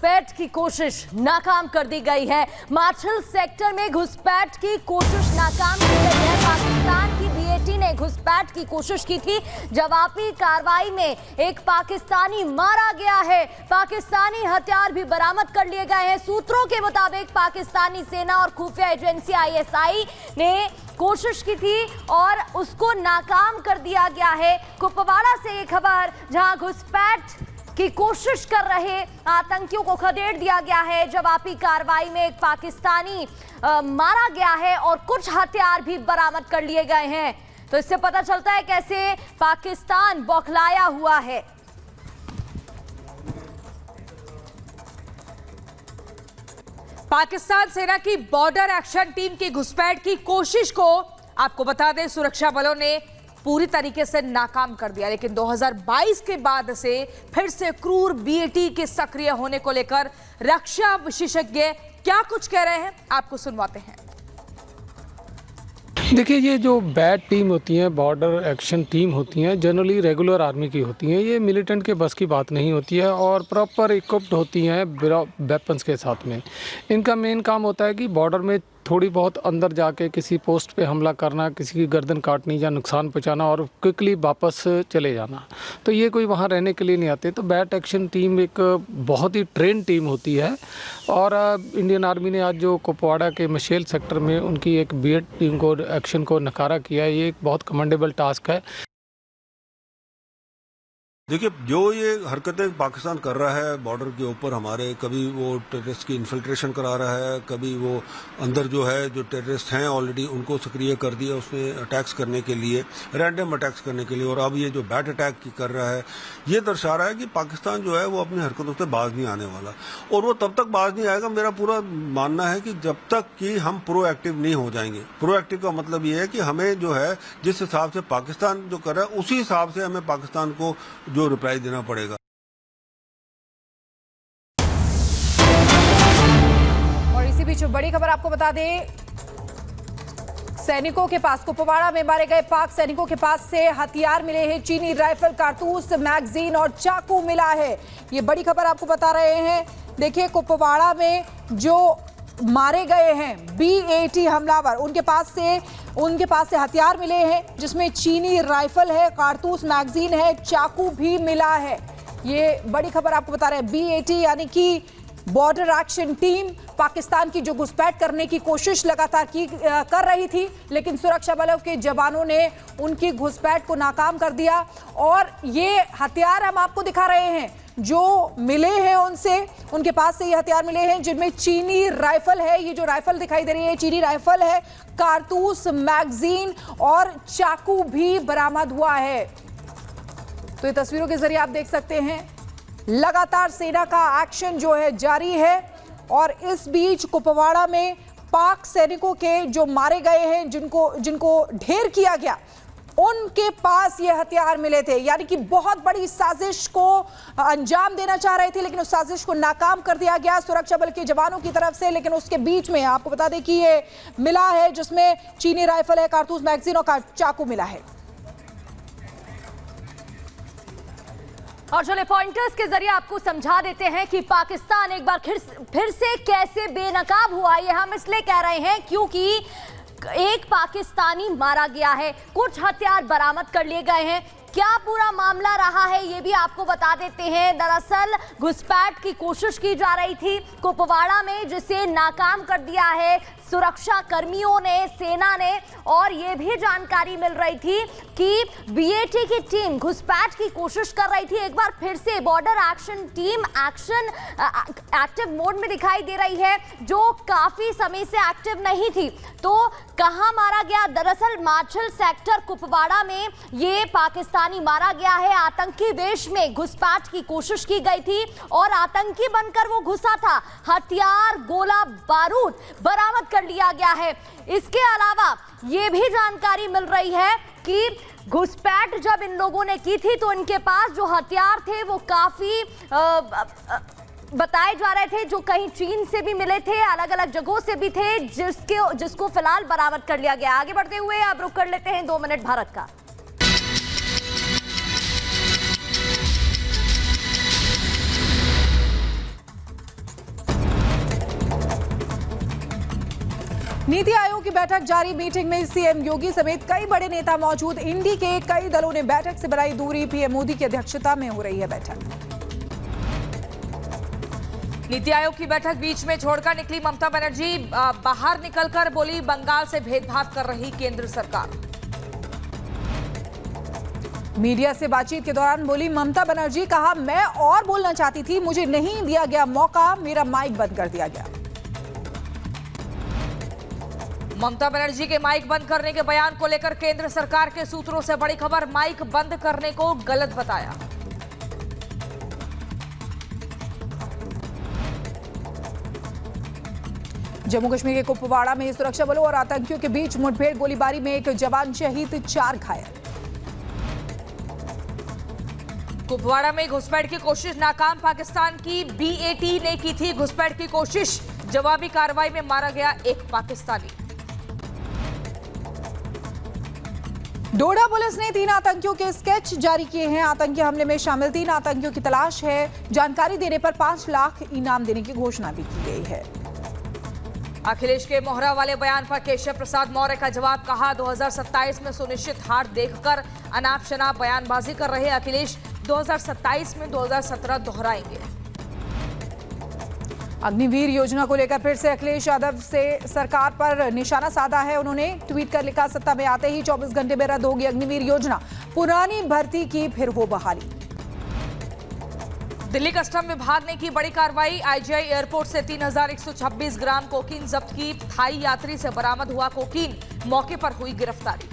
घुसपैठ की कोशिश नाकाम कर दी गई है। मार्शल सेक्टर में घुसपैठ की कोशिश नाकाम की गई है। पाकिस्तान की बीएटी ने घुसपैठ की कोशिश की थी। जवाबी कार्रवाई में एक पाकिस्तानी मारा गया है। पाकिस्तानी हथियार भी बरामद कर लिए गए हैं। सूत्रों के मुताबिक पाकिस्तानी सेना और खुफिया एजेंसी आईएसआई ने कोशिश की थी और उसको नाकाम कर दिया गया है। कुपवाड़ा से ये खबर, जहां घुसपैठ की कोशिश कर रहे आतंकियों को खदेड़ दिया गया है। जवाबी कार्रवाई में एक पाकिस्तानी मारा गया है और कुछ हथियार भी बरामद कर लिए गए हैं। तो इससे पता चलता है कैसे पाकिस्तान बौखलाया हुआ है। पाकिस्तान सेना की बॉर्डर एक्शन टीम की घुसपैठ की कोशिश को आपको बता दें, सुरक्षा बलों ने पूरी तरीके से नाकाम कर दिया। लेकिन 2022 के बाद से फिर से क्रूर बीएटी के सक्रिय होने को लेकर रक्षा विशेषज्ञ क्या कुछ कह रहे हैं, आपको सुनवाते हैं। देखिए, ये जो बैट टीम होती हैं, बॉर्डर एक्शन टीम होती हैं, जनरली रेगुलर आर्मी की होती हैं। ये मिलिटेंट के बस की बात नहीं होती है और प्रॉपर इक्विप्ड होती हैं वेपन्स के साथ में। इनका मेन काम होता है कि बॉर्डर में थोड़ी बहुत अंदर जाके किसी पोस्ट पे हमला करना, किसी की गर्दन काटनी या नुकसान पहुंचाना और क्विकली वापस चले जाना। तो ये कोई वहाँ रहने के लिए नहीं आते। तो बैट एक्शन टीम एक बहुत ही ट्रेन टीम होती है और इंडियन आर्मी ने आज जो कुपवाड़ा के मशेल सेक्टर में उनकी एक बीएट टीम को एक्शन को नकारा किया है। ये एक बहुत कमेंडेबल टास्क है। देखिए, जो ये हरकतें पाकिस्तान कर रहा है बॉर्डर के ऊपर हमारे, कभी वो टेररिस्ट की इन्फिल्ट्रेशन करा रहा है, कभी वो अंदर जो है जो टेररिस्ट हैं ऑलरेडी उनको सक्रिय कर दिया उसने अटैक्स करने के लिए, रैंडम अटैक्स करने के लिए, और अब ये जो बैट अटैक की कर रहा है, ये दर्शा रहा है कि पाकिस्तान जो है वो अपनी हरकतों से बाज नहीं आने वाला। और वो तब तक बाज नहीं आएगा, मेरा पूरा मानना है कि जब तक कि हम प्रोएक्टिव नहीं हो जाएंगे। प्रोएक्टिव का मतलब ये है कि हमें जो है जिस हिसाब से पाकिस्तान जो कर रहा है उसी हिसाब से हमें पाकिस्तान को जो रिप्लाई देना पड़ेगा। और इसी बीच बड़ी खबर आपको बता दें, सैनिकों के पास, कुपवाड़ा में मारे गए पाक सैनिकों के पास से हथियार मिले हैं। चीनी राइफल, कारतूस, मैगजीन और चाकू मिला है। ये बड़ी खबर आपको बता रहे हैं। देखिए, कुपवाड़ा में जो मारे गए हैं बीएटी हमलावर, उनके पास से हथियार मिले हैं, जिसमें चीनी राइफल है, कारतूस, मैगजीन है, चाकू भी मिला है। ये बड़ी खबर आपको बता रहे हैं। बीएटी यानी कि बॉर्डर एक्शन टीम पाकिस्तान की जो घुसपैठ करने की कोशिश लगातार कर रही थी, लेकिन सुरक्षा बलों के जवानों ने उनकी घुसपैठ को नाकाम कर दिया। और ये हथियार हम आपको दिखा रहे हैं जो मिले हैं उनके पास से ये हथियार मिले हैं, जिनमें चीनी राइफल है। ये जो राइफल दिखाई दे रही है चीनी राइफल है, कारतूस, मैगजीन और चाकू भी बरामद हुआ है। तो ये तस्वीरों के जरिए आप देख सकते हैं, लगातार सेना का एक्शन जो है जारी है। और इस बीच कुपवाड़ा में पाक सैनिकों के जो मारे गए हैं, जिनको ढेर किया गया, उनके पास ये हथियार मिले थे। यानी कि बहुत बड़ी साजिश को अंजाम देना चाह रहे थे, लेकिन उस साजिश को नाकाम कर दिया गया सुरक्षा बल के जवानों की तरफ से। लेकिन उसके बीच में आपको बता दें कि ये मिला है, जिसमें चीनी राइफल है, कारतूस, मैगजीन और चाकू मिला है। और चले पॉइंटर्स के जरिए आपको समझा देते हैं कि पाकिस्तान एक बार फिर से कैसे बेनकाब हुआ। ये हम इसलिए कह रहे हैं क्योंकि एक पाकिस्तानी मारा गया है, कुछ हथियार बरामद कर लिए गए हैं। क्या पूरा मामला रहा है ये भी आपको बता देते हैं। दरअसल घुसपैठ की कोशिश की जा रही थी कुपवाड़ा में, जिसे नाकाम कर दिया है सुरक्षा कर्मियों ने, सेना ने। और ये भी जानकारी मिल रही थी कि बीएटी की टीम घुसपैठ की कोशिश कर रही थी। एक बार फिर से border action team active mode में दिखाई दे रही है, जो काफी समय से एक्टिव नहीं थी। तो कहां मारा गया? दरअसल मार्शल सेक्टर कुपवाड़ा में ये पाकिस्तानी मारा गया है। आतंकी वेश में घुसपैठ की कोशिश की गई थी और आतंकी बनकर वो घुसा था। हथियार, गोला बारूद बरामद कर लिया गया है। इसके अलावा ये भी जानकारी मिल रही है कि घुसपैठ जब इन लोगों ने की थी तो इनके पास जो हथियार थे वो काफी बताए जा रहे थे, जो कहीं चीन से भी मिले थे, अलग अलग जगहों से भी थे, जिसको फिलहाल बरामद कर लिया गया। आगे बढ़ते हुए अब रुक कर लेते हैं 2 मिनट भारत का। नीति आयोग की बैठक जारी। मीटिंग में सीएम योगी समेत कई बड़े नेता मौजूद। इंडी के कई दलों ने बैठक से बनाई दूरी। पीएम मोदी की अध्यक्षता में हो रही है बैठक। नीति आयोग की बैठक बीच में छोड़कर निकली ममता बनर्जी। बाहर निकलकर बोली, बंगाल से भेदभाव कर रही केंद्र सरकार। मीडिया से बातचीत के दौरान बोली ममता बनर्जी, कहा मैं और बोलना चाहती थी, मुझे नहीं दिया गया मौका, मेरा माइक बंद कर दिया गया। ममता बनर्जी के माइक बंद करने के बयान को लेकर केंद्र सरकार के सूत्रों से बड़ी खबर। माइक बंद करने को गलत बताया। जम्मू कश्मीर के कुपवाड़ा में सुरक्षा बलों और आतंकियों के बीच मुठभेड़, गोलीबारी में एक जवान शहीद, 4 घायल। कुपवाड़ा में घुसपैठ की कोशिश नाकाम। पाकिस्तान की बीएटी ने की थी घुसपैठ की कोशिश। जवाबी कार्रवाई में मारा गया एक पाकिस्तानी। डोडा पुलिस ने 3 आतंकियों के स्केच जारी किए हैं। आतंकी हमले में शामिल 3 आतंकियों की तलाश है। जानकारी देने पर 5 लाख इनाम देने की घोषणा भी की गई है। अखिलेश के मोहरा वाले बयान पर केशव प्रसाद मौर्य का जवाब। कहा 2027 में सुनिश्चित हार देखकर अनाप शनाप बयानबाजी कर रहे अखिलेश 2027 में 2017 दोहराएंगे। अग्निवीर योजना को लेकर फिर से अखिलेश यादव से सरकार पर निशाना साधा है। उन्होंने ट्वीट कर लिखा, सत्ता में आते ही 24 घंटे में रद्द होगी अग्निवीर योजना, पुरानी भर्ती की फिर हो बहाली। दिल्ली कस्टम विभाग ने की बड़ी कार्रवाई। आईजीआई एयरपोर्ट से 3126 ग्राम कोकीन जब्त की। थाई यात्री से बरामद हुआ कोकीन, मौके पर हुई गिरफ्तारी।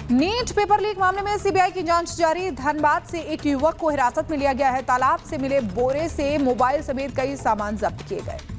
नीट पेपर लीक मामले में सीबीआई की जांच जारी। धनबाद से एक युवक को हिरासत में लिया गया है। तालाब से मिले बोरे से मोबाइल समेत कई सामान जब्त किए गए।